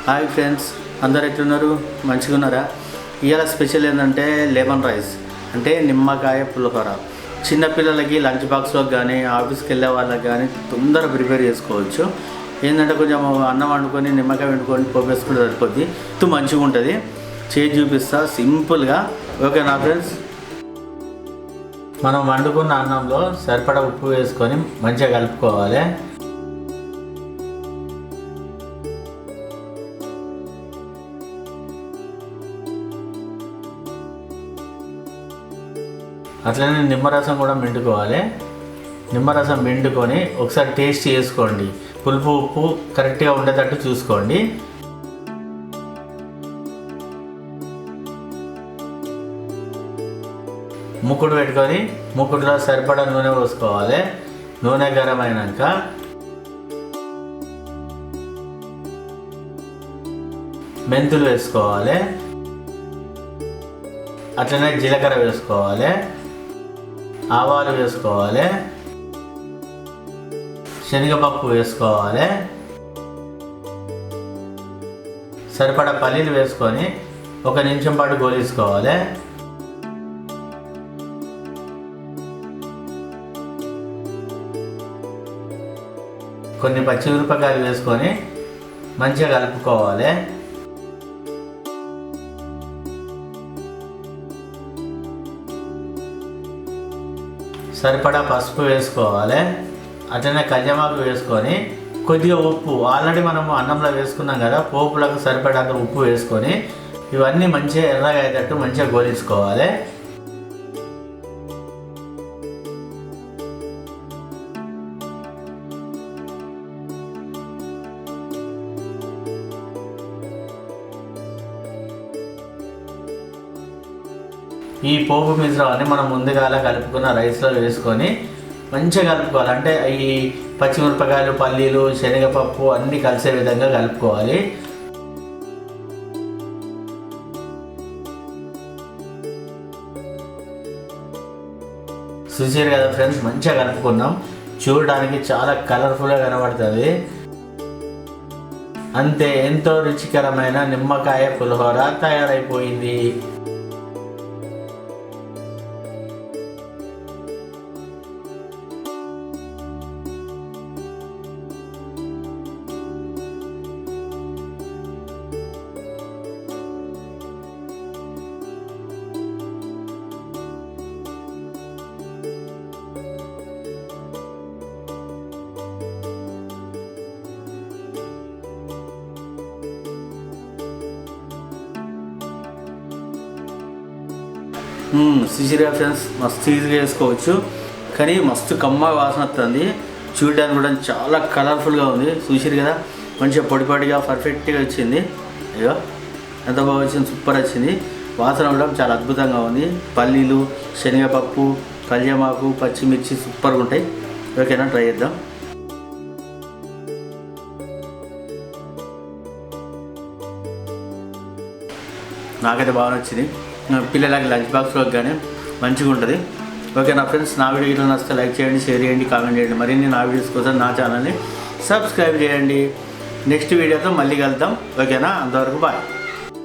Hi friends, అందరు ఎట్లున్నారు? మంచిగా ఉన్నారా? ఇవాళ స్పెషల్ ఏంటంటే లెమన్ రైస్ అంటే నిమ్మకాయ పులిహోర. చిన్నపిల్లలకి లంచ్ బాక్స్లోకి కానీ ఆఫీస్కి వెళ్ళే వాళ్ళకి కానీ తొందరగా ప్రిపేర్ చేసుకోవచ్చు. ఏంటంటే కొంచెం అన్నం వండుకొని నిమ్మకాయ వండుకొని పోపేసుకుంటే సరిపోద్ది. మంచిగా ఉంటుంది. చేసి చూపిస్తా సింపుల్గా. ఓకేనా ఫ్రెండ్స్? మనం వండుకున్న అన్నంలో సరిపడా ఉప్పు వేసుకొని మంచిగా కలుపుకోవాలి. అట్లనే నిమ్మరసం కూడా పిండుకోవాలి. నిమ్మరసం పిండుకొని ఒకసారి టేస్ట్ చేసుకోండి. పులుపు ఉప్పు కరెక్ట్గా ఉండేటట్టు చూసుకోండి. ముక్కుడు పెట్టుకొని ముక్కుడులో సరిపడా నూనె పోసుకోవాలి. నూనె గరం అయినాక మెంతులు వేసుకోవాలి. అట్లనే జీలకర్ర వేసుకోవాలి. ఆవాలు వేసుకోవాలి. శనగపప్పు వేసుకోవాలి. సరిపడా పల్లీలు వేసుకొని 1 నిమిషం పాటు గోలించుకోవాలి. కొన్ని పచ్చిమిరపకాయలు వేసుకొని మంచిగా కలుపుకోవాలి. సరిపడా పసుపు వేసుకోవాలి. అట్లనే కళ్యామాకు వేసుకొని కొద్దిగా ఉప్పు, ఆల్రెడీ మనము అన్నంలో వేసుకున్నాం కదా, పోపులకు సరిపడాక ఉప్పు వేసుకొని ఇవన్నీ మంచిగా ఎర్రగా అయ్యేటట్టు మంచిగా గోలించుకోవాలి. ఈ పోపు మిశ్రమాన్ని మనం ముందుగా కలుపుకున్న రైస్లో వేసుకొని మంచిగా కలుపుకోవాలి. అంటే ఈ పచ్చిమిరపకాయలు, పల్లీలు, శనగపప్పు అన్నీ కలిసే విధంగా కలుపుకోవాలి. చూసారు కదా ఫ్రెండ్స్, మంచిగా కలుపుకున్నాం. చూడడానికి చాలా కలర్ఫుల్గా కనబడుతుంది. అంతే, ఎంతో రుచికరమైన నిమ్మకాయ పులిహోర తయారైపోయింది. చూసిరా ఫ్రెండ్స్, మస్తు ఈజీగా వేసుకోవచ్చు. కానీ మస్తు కమ్మ వాసన వస్తుంది. చూడడానికి కూడా చాలా కలర్ఫుల్గా ఉంది. చూసిరు కదా, మంచిగా పొడి పొడిగా పర్ఫెక్ట్గా వచ్చింది. ఇక ఎంత బాగా వచ్చింది, సూపర్ వచ్చింది. వాసన కూడా చాలా అద్భుతంగా ఉంది. పల్లీలు, శనగపప్పు, కళ్యామాకు, పచ్చిమిర్చి సూపర్గా ఉంటాయి. ఓకేనా, ట్రై చేద్దాం. నాకైతే బాగా నచ్చింది. పిల్లలకి లంచ్ బాక్స్లోకి కానీ మంచిగా ఉంటుంది. ఓకే నా ఫ్రెండ్స్, నా వీడియో ఇట్లా నచ్చితే లైక్ చేయండి, షేర్ చేయండి, కామెంట్ చేయండి. మరిన్ని నా వీడియోస్ కోసం నా ఛానల్ని సబ్స్క్రైబ్ చేయండి. నెక్స్ట్ వీడియోతో మళ్ళీ కలుద్దాం. ఓకేనా, అంతవరకు బాయ్.